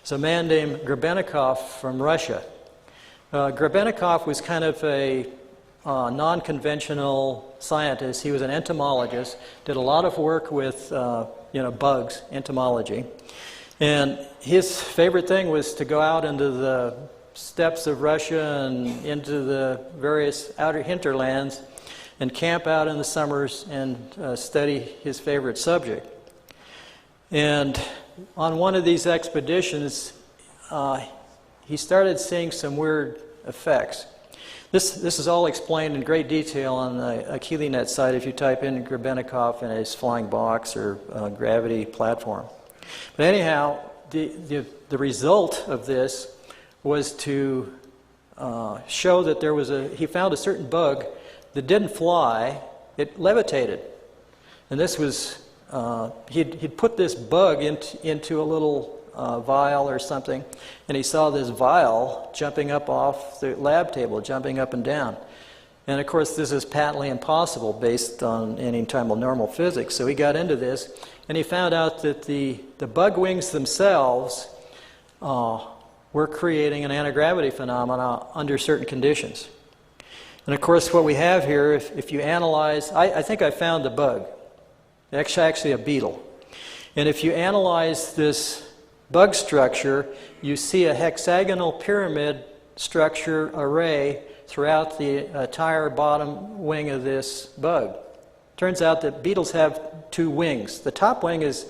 It's a man named Grebennikov from Russia. Grebennikov was kind of a non-conventional scientist. He was an entomologist, did a lot of work with bugs, entomology. And his favorite thing was to go out into the steppes of Russia and into the various outer hinterlands and camp out in the summers and study his favorite subject. And on one of these expeditions, he started seeing some weird effects. This is all explained in great detail on the AchilleNet site if you type in Grebennikov and his flying box or gravity platform. But anyhow, the result of this was to show that he found a certain bug that didn't fly, it levitated. And this was, he'd put this bug into a little vial or something, and he saw this vial jumping up off the lab table, jumping up and down. And of course this is patently impossible based on any type of normal physics. So he got into this, and he found out that the bug wings themselves were creating an anti-gravity phenomena under certain conditions. And of course what we have here, if you analyze, I think I found the bug. It's actually a beetle. And if you analyze this bug structure, you see a hexagonal pyramid structure array throughout the entire bottom wing of this bug. Turns out that beetles have two wings. The top wing is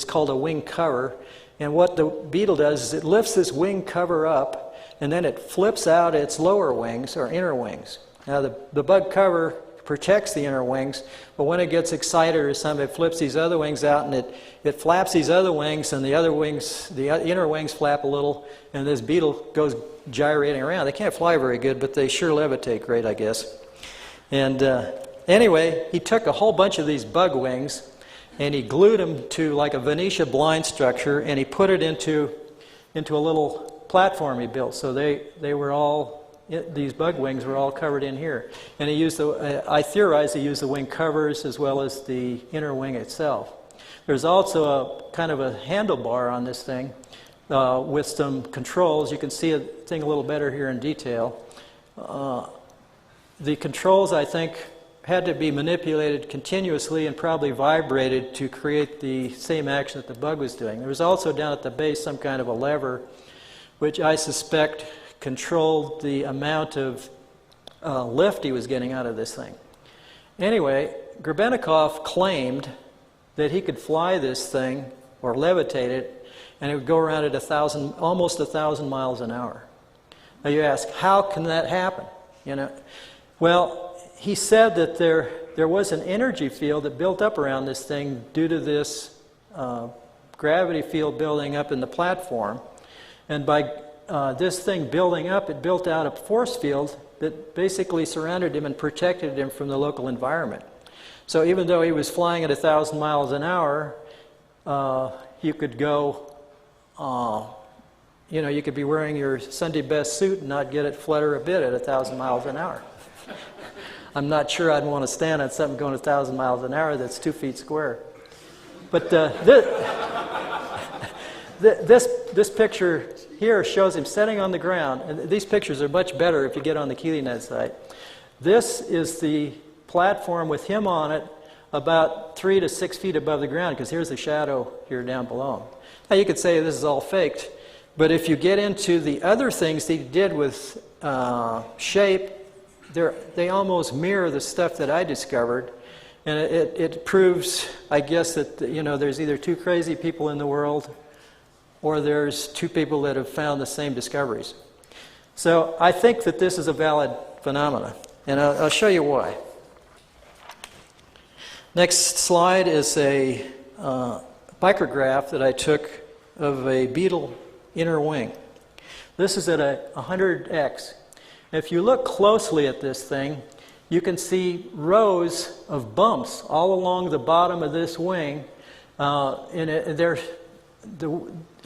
called a wing cover, and what the beetle does is it lifts this wing cover up, and then it flips out its lower wings or inner wings. Now the bug cover protects the inner wings, but when it gets excited or something, it flips these other wings out, and it flaps these other wings, and the inner wings flap a little, and this beetle goes gyrating around. They can't fly very good, but they sure levitate great, I guess. And anyway, he took a whole bunch of these bug wings, and he glued them to like a Venetia blind structure, and he put it into a little platform he built. So they were all, these bug wings were all covered in here. And he used I theorize he used the wing covers as well as the inner wing itself. There's also a kind of a handlebar on this thing with some controls. You can see the thing a little better here in detail. The controls, I think, had to be manipulated continuously and probably vibrated to create the same action that the bug was doing. There was also down at the base some kind of a lever, which I suspect controlled the amount of lift he was getting out of this thing. Anyway, Grebennikov claimed that he could fly this thing or levitate it, and it would go around at almost 1,000 miles an hour. Now you ask, how can that happen? Well, he said that there was an energy field that built up around this thing due to this gravity field building up in the platform, and by this thing building up, it built out a force field that basically surrounded him and protected him from the local environment. So even though he was flying at 1,000 miles an hour, you could go, you could be wearing your Sunday best suit and not get it flutter a bit at 1,000 miles an hour. I'm not sure I'd want to stand on something going 1,000 miles an hour that's 2 feet square. But this picture here shows him sitting on the ground, and these pictures are much better if you get on the AchilleNet site. This is the platform with him on it about 3 to 6 feet above the ground, because here's the shadow here down below. Now you could say this is all faked, but if you get into the other things that he did with shape, they almost mirror the stuff that I discovered, and it proves, I guess, that there's either two crazy people in the world, or there's two people that have found the same discoveries. So I think that this is a valid phenomena, and I'll show you why. Next slide is a micrograph that I took of a beetle inner wing. This is at 100x. If you look closely at this thing, you can see rows of bumps all along the bottom of this wing,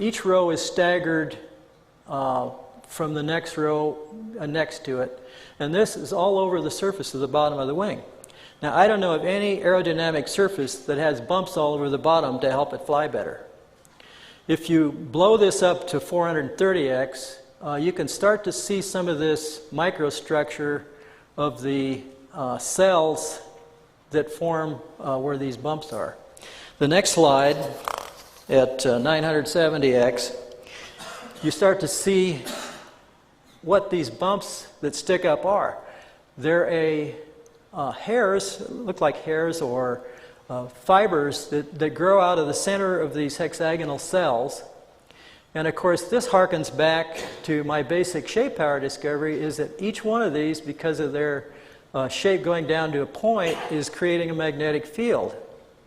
each row is staggered from the next row next to it, and this is all over the surface of the bottom of the wing. Now, I don't know of any aerodynamic surface that has bumps all over the bottom to help it fly better. If you blow this up to 430x, you can start to see some of this microstructure of the cells that form where these bumps are. The next slide, at 970x, you start to see what these bumps that stick up are. They're hairs, look like hairs or fibers that grow out of the center of these hexagonal cells. And of course, this harkens back to my basic shape power discovery, is that each one of these, because of their shape going down to a point, is creating a magnetic field.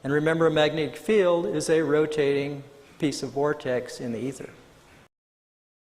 And remember, a magnetic field is a rotating piece of vortex in the ether.